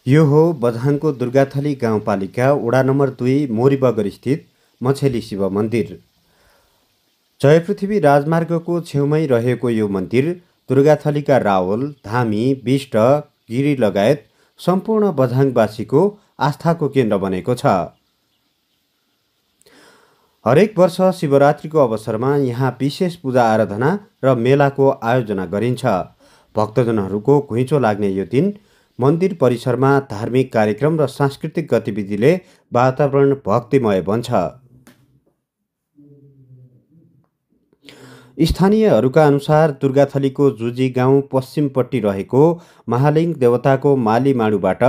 यो हो बझाङको दुर्गाथली गाउँपालिका वडा नम्बर 2 मोरीबगर स्थित मछेली शिव मन्दिर। जयपृथ्वी राजमार्गको छेउमै रहेको यो मन्दिर दुर्गाथलीका रावल, धामी, बिष्ट, गिरी लगायत सम्पूर्ण बझाङवासीको आस्थाको केन्द्र बनेको छ। हरेक वर्ष शिवरात्रिको अवसरमा यहाँ विशेष पूजा आराधना र मेलाको आयोजना गरिन्छ। भक्तजनहरूको घुइँचो लाग्ने यो दिन मन्दिर परिसरमा धार्मिक कार्यक्रम र सांस्कृतिक गतिविधिले वातावरण भक्तिमय बन्छ। स्थानीयहरूका अनुसार दुर्गाथलीको जुजी गाउँ पश्चिमपट्टि रहेको महालिङ देवताको माली माडुबाट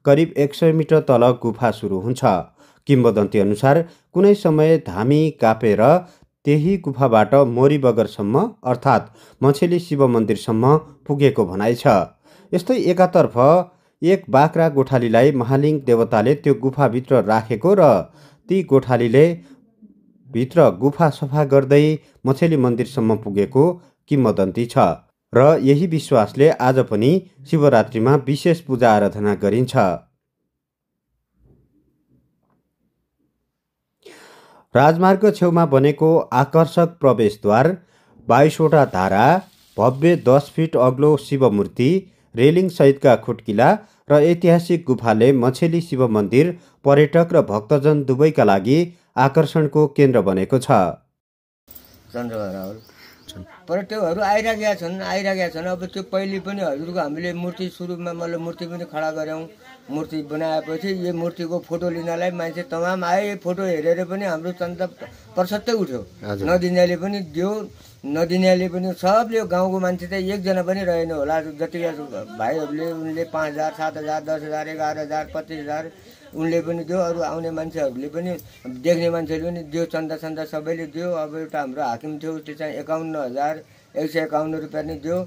करिब 100 मिटर तल गुफा सुरु हुन्छ। किम्वदन्ती अनुसार कुनै समय धामी कापेर त्यही गुफाबाट मोरीबगरसम्म अर्थात् मछेली शिव मन्दिरसम्म पुगेको भनाइ छ। यस्तै एकातर्फ एक बाख्रा गोठालीलाई महालिङ देवताले त्यो गुफाभित्र राखेको र ती गोठालीले भित्र गुफा सफा गर्दै मछेली मन्दिरसम्म पुगेको किम्वदन्ती छ र यही विश्वासले आज पनि शिवरात्रिमा विशेष पूजा आराधना गरिन्छ। राजमार्ग छेउमा बनेको आकर्षक प्रवेशद्वार, 22वटा धारा, भव्य 10 फिट अग्लो शिवमूर्ति, रेलिङ सहितका खुट्किला र ऐतिहासिक गुफाले मछेली शिव मन्दिर पर्यटक र भक्तजन दुवैका लागि आकर्षणको केन्द्र बनेको छ। पर्यटकहरू आइराखेका छन्। अब त्यो पहिले पनि हजुरको हामीले मूर्ति सुरुमा मतलब मूर्ति पनि खडा गऱ्यौँ। मूर्ति बनाएपछि यो मूर्तिको फोटो लिनलाई मान्छे तमाम आए। फोटो हेरेर पनि हाम्रो चन्दा प्रशस्तै उठ्यो। नदिनेले पनि दियो, नदिनेले पनि सबले गाउँको मान्छे चाहिँ एकजना पनि रहेन होला। जतिका भाइहरूले उनले 5,000, 7,000, 10,000, 11,000, 25,000 उनले पनि दियो। अरू आउने मान्छेहरूले पनि देख्ने मान्छेले पनि दियो। चन्दा सबैले दियो। अब एउटा हाम्रो हाकिम थियो, उसले चाहिँ 51,151 रुपियाँ नै दियो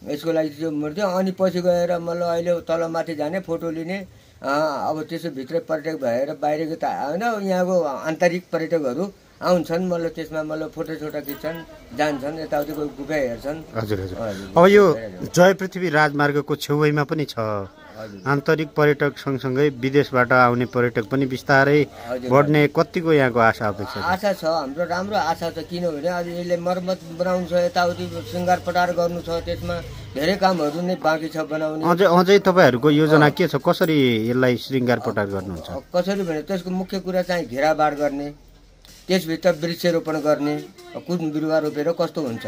यसको लागि त्यो मूर्ति। अनि पछि गएर मतलब अहिले तल माथि जाने फोटो लिने अब त्यसो भित्र पर्यटक भएर बाहिरको त होइन, यहाँको आन्तरिक पर्यटकहरू आउँछन्। मतलब त्यसमा मतलब फोटो खिच्छन्, जान्छन्, यताउति कोही गुफा हेर्छन्। हजुर। अब यो जयपृथ्वी राजमार्गको छेउमा पनि छ। आन्तरिक पर्यटक सँगसँगै विदेशबाट आउने पर्यटक पनि बिस्तारै बढ्ने कतिको यहाँको आशा अपेक्षा छ? आशा छ, हाम्रो राम्रो आशा छ। किनभने अब यसले मर्मत बनाउनु छ, यताउति शृङ्गार पटार गर्नु छ, त्यसमा धेरै कामहरू नै बाँकी छ बनाउने। अझै तपाईँहरूको योजना के छ? कसरी यसलाई शृङ्गार पटार गर्नुहुन्छ? कसरी भने त्यसको मुख्य कुरा चाहिँ घेराबाड गर्ने, त्यसभित्र वृक्षरोपण गर्ने, कुन बिरुवा रोपेर कस्तो हुन्छ,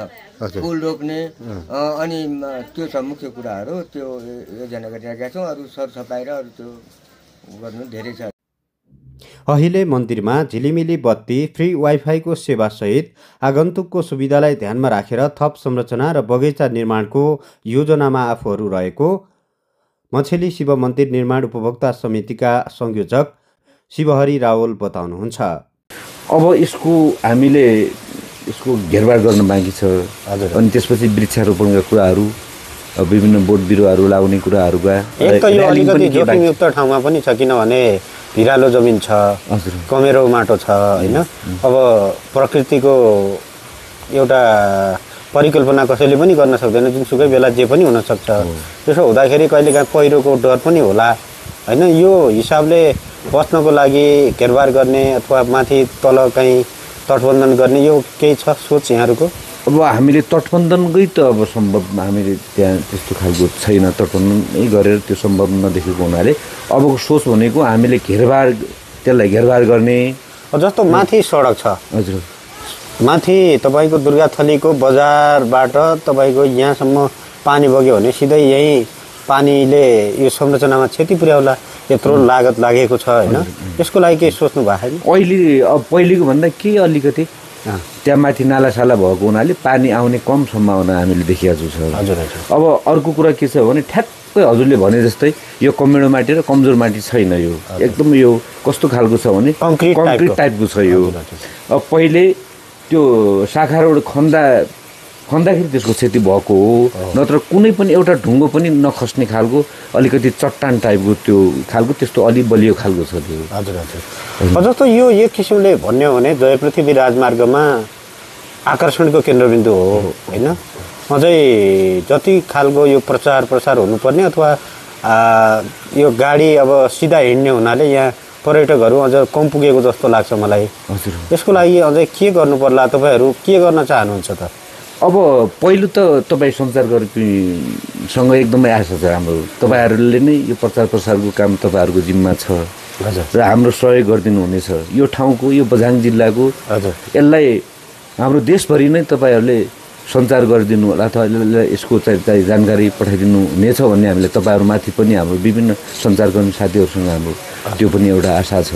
फुल रोप्ने, अनि त्यो छ मुख्य कुराहरू। त्यो योजना गरिरहेका छौँ। अरू सरसफाइ र अरू त्यो गर्नु धेरै छ। अहिले मन्दिरमा झिलिमिली बत्ती, फ्री वाइफाईको सेवासहित आगन्तुकको सुविधालाई ध्यानमा राखेर थप संरचना र बगैँचा निर्माणको योजनामा आफूहरू रहेको मछेली शिव मन्दिर निर्माण उपभोक्ता समितिका संयोजक शिवहरि रावल बताउनुहुन्छ। अब हामीले यसको घेरबार गर्न बाँकी छ। अनि त्यसपछि वृक्षारोपणका कुराहरू, विभिन्न बोट बिरुवाहरू लगाउने कुराहरूका एक त यो अलिकति जोखिमयुक्त ठाउँमा पनि छ, किनभने भिरालो जमिन छ, कमेरो माटो छ होइन। अब प्रकृतिको एउटा परिकल्पना कसैले पनि गर्न सक्दैन, जुनसुकै बेला जे पनि हुनसक्छ। त्यसो हुँदाखेरि कहिलेकाहीँ पहिरोको डर पनि होला होइन। यो हिसाबले बस्नको लागि घेरबार गर्ने अथवा माथि तल कहीँ तटबन्धन गर्ने यो केही छ सोच यहाँहरूको? अब हामीले तटबन्धनकै त अब सम्भव हामीले त्यहाँ त्यस्तो खालको छैन। तटबन्धनै गरेर त्यो सम्भव नदेखेको हुनाले अबको सोच भनेको हामीले त्यसलाई घेरबार गर्ने। जस्तो माथि सडक छ, हजुर, माथि तपाईँको दुर्गाथलीको बजारबाट तपाईँको यहाँसम्म पानी बग्यो भने सिधै यहीँ पानीले यो संरचनामा क्षति पुर्याउला, यत्रो लागत लागेको छ होइन। यसको लागि केही सोच्नु भएको छैन? अब पहिलेको भन्दा केही अलिकति त्यहाँ माथि नालासाला भएको हुनाले पानी आउने कम सम्भावना हामीले देखिएको छ। हजुर। अब अर्को कुरा के छ भने ठ्याक्कै हजुरले भने जस्तै यो कमेडो माटी र कमजोर माटी छैन। यो एकदम यो कस्तो खालको छ भने कङ्क्रिट टाइपको छ यो। अब पहिले त्यो शाखा रोड खन्दाखेरि त्यसको क्षति भएको हो, नत्र कुनै पनि एउटा ढुङ्गो पनि नखस्ने खालको अलिकति चट्टान टाइपको त्यो खालको त्यस्तो अलि बलियो खालको छ त्यो। हजुर। जस्तो यो एक किसिमले भन्यो भने जयपृथ्वी राजमार्गमा आकर्षणको केन्द्रबिन्दु हो होइन। अझै जति खालको यो प्रचार प्रसार हुनुपर्ने अथवा यो गाडी अब सिधा हिँड्ने हुनाले यहाँ पर्यटकहरू अझ कम पुगेको जस्तो लाग्छ मलाई। हजुर, यसको लागि अझै के गर्नु पर्ला, तपाईँहरू के गर्न चाहनुहुन्छ त? अब पहिलो त तपाईँ सञ्चारकर्मीसँग एकदमै आशा छ हाम्रो। तपाईँहरूले नै यो प्रचार प्रसारको काम तपाईँहरूको जिम्मा छ र हाम्रो सहयोग गरिदिनु हुनेछ। यो ठाउँको, यो बझाङ जिल्लाको यसलाई हाम्रो देशभरि नै तपाईँहरूले सञ्चार गरिदिनु होला अथवा यसको चाहिँ जानकारी पठाइदिनु हुनेछ भन्ने हामीले तपाईँहरूमाथि पनि हाम्रो विभिन्न सञ्चारकर्मी साथीहरूसँग हाम्रो त्यो पनि एउटा आशा छ।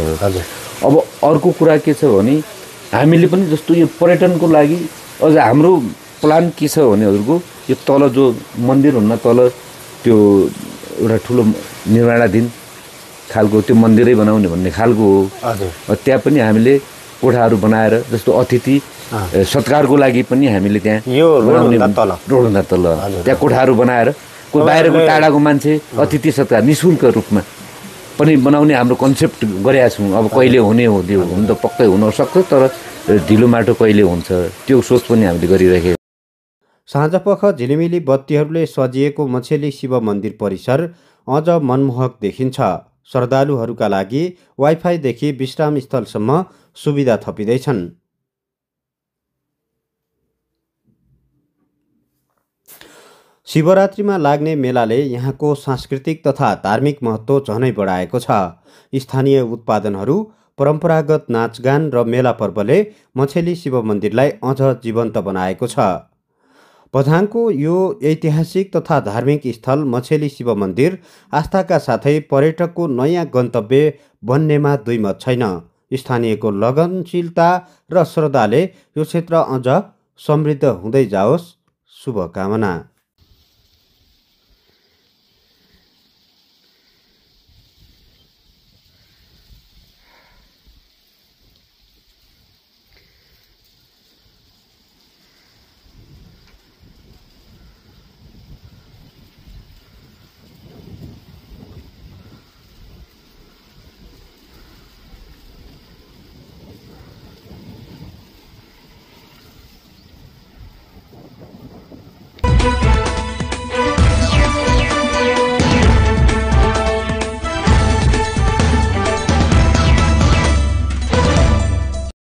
अब अर्को कुरा के छ भने हामीले पनि जस्तो यो पर्यटनको लागि अझ हाम्रो प्लान के छ भने हजुरको यो तल जो मन्दिर हुन्न, तल त्यो एउटा ठुलो निर्माणाधीन खालको त्यो मन्दिरै बनाउने भन्ने खालको हो। त्यहाँ पनि हामीले कोठाहरू बनाएर जस्तो अतिथि सत्कारको लागि पनि हामीले त्यहाँ रोडभन्दा तल त्यहाँ कोठाहरू बनाएर कोही बाहिरको टाढाको मान्छे अतिथि सत्कार निःशुल्क रूपमा पनि बनाउने हाम्रो कन्सेप्ट गरेका छौँ। अब कहिले हुने हो त्यो हुन त पक्कै हुनसक्छ, तर ढिलो माटो कहिले हुन्छ त्यो सोच पनि हामीले गरिरहेको। साँझपख झिलिमिली बत्तीहरूले सजिएको मछेली शिव मन्दिर परिसर अझ मनमोहक देखिन्छ। श्रद्धालुहरूका लागि वाइफाईदेखि विश्रामस्थलसम्म सुविधा थपिँदैछन्। शिवरात्रिमा लाग्ने मेलाले यहाँको सांस्कृतिक तथा धार्मिक महत्त्व झनै बढाएको छ। स्थानीय उत्पादनहरू, परम्परागत नाचगान र मेला पर्वले मछेली शिव मन्दिरलाई अझ जीवन्त बनाएको छ। बझाङको यो ऐतिहासिक तथा धार्मिक स्थल मछेली शिव मन्दिर आस्थाका साथै पर्यटकको नयाँ गन्तव्य बन्नेमा दुई मत छैन। स्थानीयको लगनशीलता र श्रद्धाले यो क्षेत्र अझ समृद्ध हुँदै जाओस्, शुभकामना।